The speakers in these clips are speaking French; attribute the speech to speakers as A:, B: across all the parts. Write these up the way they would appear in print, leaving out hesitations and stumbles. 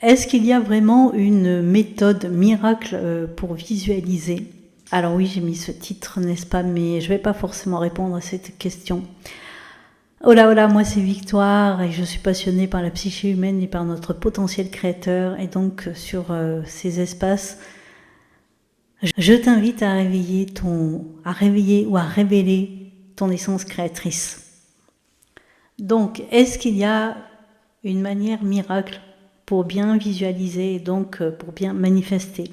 A: est-ce qu'il y a vraiment une méthode miracle pour visualiser? Alors oui, j'ai mis ce titre, n'est-ce pas, mais je ne vais pas forcément répondre à cette question. Hola, moi c'est Victoire et je suis passionnée par la psyché humaine et par notre potentiel créateur. Et donc sur ces espaces, je t'invite à réveiller ou à révéler ton essence créatrice. Donc, est-ce qu'il y a une manière miracle pour bien visualiser et donc pour bien manifester?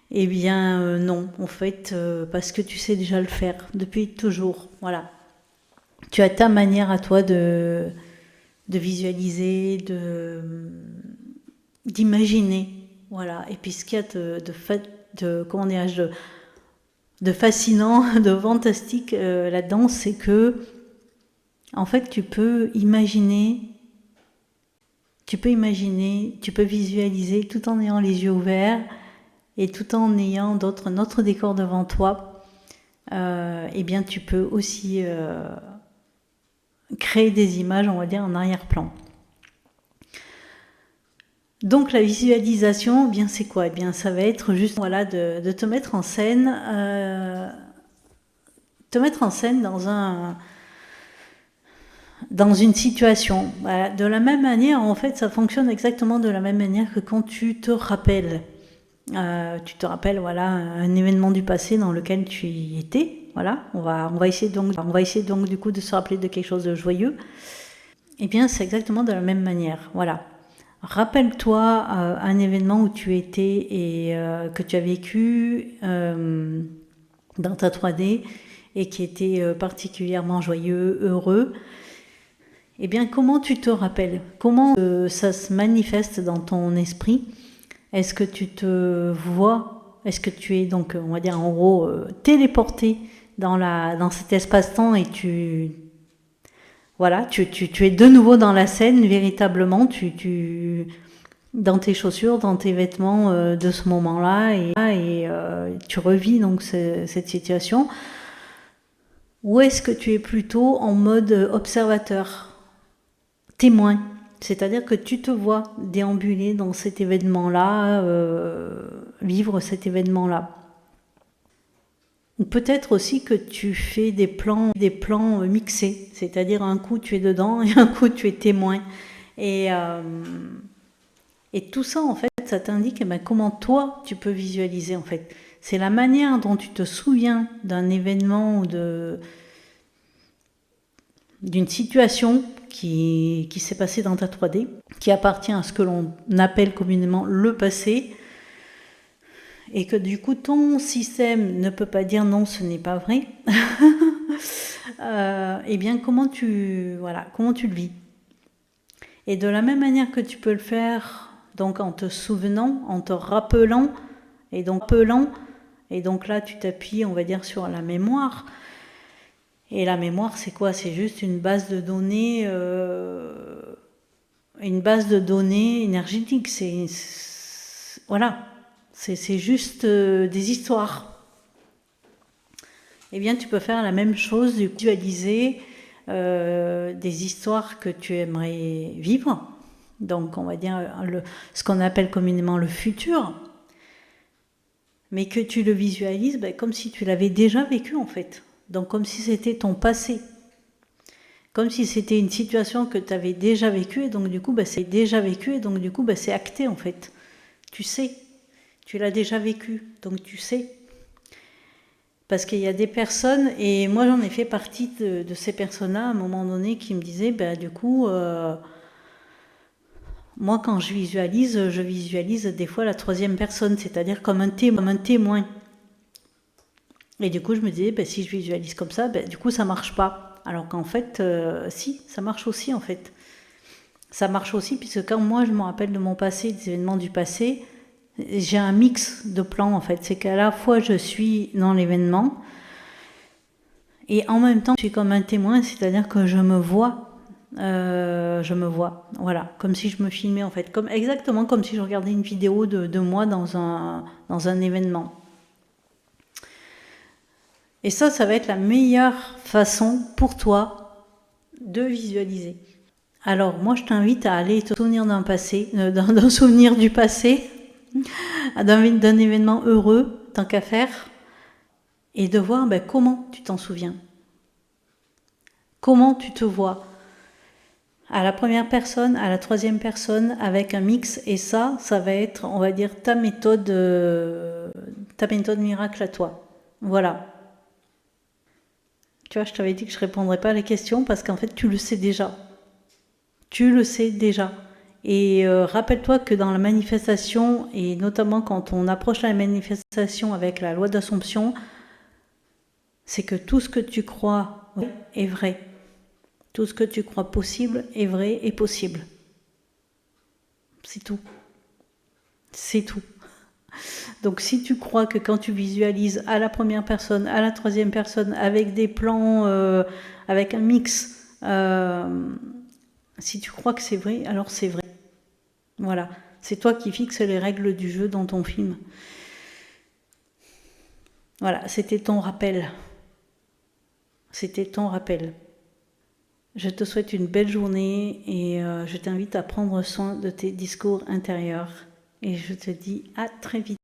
A: Eh bien non, en fait, parce que tu sais déjà le faire depuis toujours, voilà. Tu as ta manière à toi de visualiser, d'imaginer, voilà. Et puis ce qu'il y a de fascinant, de fantastique là-dedans, c'est que en fait tu peux visualiser tout en ayant les yeux ouverts et tout en ayant notre décor devant toi. Eh bien tu peux aussi créer des images, on va dire, en arrière-plan. Donc la visualisation, eh bien c'est quoi? Eh bien ça va être juste de te mettre en scène, dans une situation. Voilà. De la même manière, en fait, ça fonctionne exactement de la même manière que quand tu te rappelles. Voilà, un événement du passé dans lequel tu y étais. Voilà, on va essayer donc du coup de se rappeler de quelque chose de joyeux. Eh bien, c'est exactement de la même manière. Voilà. Rappelle-toi un événement où tu étais et que tu as vécu dans ta 3D et qui était particulièrement joyeux, heureux. Eh bien, comment tu te rappelles? Comment ça se manifeste dans ton esprit? Est-ce que tu te vois? Est-ce que tu es donc, on va dire en gros, téléporté dans cet espace-temps et tu es de nouveau dans la scène, véritablement, dans tes chaussures, dans tes vêtements de ce moment-là, et tu revis donc cette situation. Ou est-ce que tu es plutôt en mode observateur, témoin? C'est-à-dire que tu te vois déambuler dans cet événement-là, vivre cet événement-là. Ou peut-être aussi que tu fais des plans mixés, c'est-à-dire un coup tu es dedans et un coup tu es témoin. Et tout ça, en fait, ça t'indique comment toi tu peux visualiser, en fait. C'est la manière dont tu te souviens d'un événement ou d'une situation qui s'est passée dans ta 3D, qui appartient à ce que l'on appelle communément le passé, et que du coup ton système ne peut pas dire non, ce n'est pas vrai. Eh bien comment tu le vis? Et de la même manière que tu peux le faire, donc en te souvenant, en te rappelant, et donc là tu t'appuies, on va dire, sur la mémoire. Et la mémoire, c'est quoi? C'est juste une base de données, énergétique. C'est juste des histoires. Eh bien, tu peux faire la même chose, visualiser des histoires que tu aimerais vivre. Donc, on va dire ce qu'on appelle communément le futur. Mais que tu le visualises comme si tu l'avais déjà vécu, en fait. Donc, comme si c'était ton passé. Comme si c'était une situation que tu avais déjà vécue, et donc du coup, c'est déjà vécu, et donc du coup, c'est acté, en fait. Tu sais, tu l'as déjà vécu, donc tu sais. Parce qu'il y a des personnes, et moi j'en ai fait partie de ces personnes-là, à un moment donné, qui me disaient, du coup, moi quand je visualise des fois la troisième personne, c'est-à-dire comme un témoin. Et du coup, je me disais, si je visualise comme ça, du coup, ça marche pas. Alors qu'en fait, si, ça marche aussi, en fait. Ça marche aussi, puisque quand moi, je me rappelle de mon passé, des événements du passé, j'ai un mix de plans, en fait. C'est qu'à la fois, je suis dans l'événement, et en même temps, je suis comme un témoin, c'est-à-dire que je me vois, voilà, comme si je me filmais, en fait. Exactement comme si je regardais une vidéo de moi dans un événement. Et ça va être la meilleure façon pour toi de visualiser. Alors moi je t'invite à aller te souvenir d'un souvenir du passé, d'un événement heureux, tant qu'à faire, et de voir comment tu t'en souviens. Comment tu te vois à la première personne, à la troisième personne, avec un mix, et ça va être, on va dire, ta méthode miracle à toi. Voilà. Tu vois, je t'avais dit que je ne répondrais pas à les questions parce qu'en fait, tu le sais déjà. Tu le sais déjà. Et rappelle-toi que dans la manifestation, et notamment quand on approche la manifestation avec la loi d'Assomption, c'est que tout ce que tu crois est vrai. Tout ce que tu crois possible est vrai et possible. C'est tout. C'est tout. Donc si tu crois que quand tu visualises à la première personne, à la troisième personne, avec des plans, avec un mix, si tu crois que c'est vrai, alors c'est vrai. Voilà. C'est toi qui fixes les règles du jeu dans ton film. Voilà, c'était ton rappel. C'était ton rappel. Je te souhaite une belle journée et je t'invite à prendre soin de tes discours intérieurs. Et je te dis à très vite.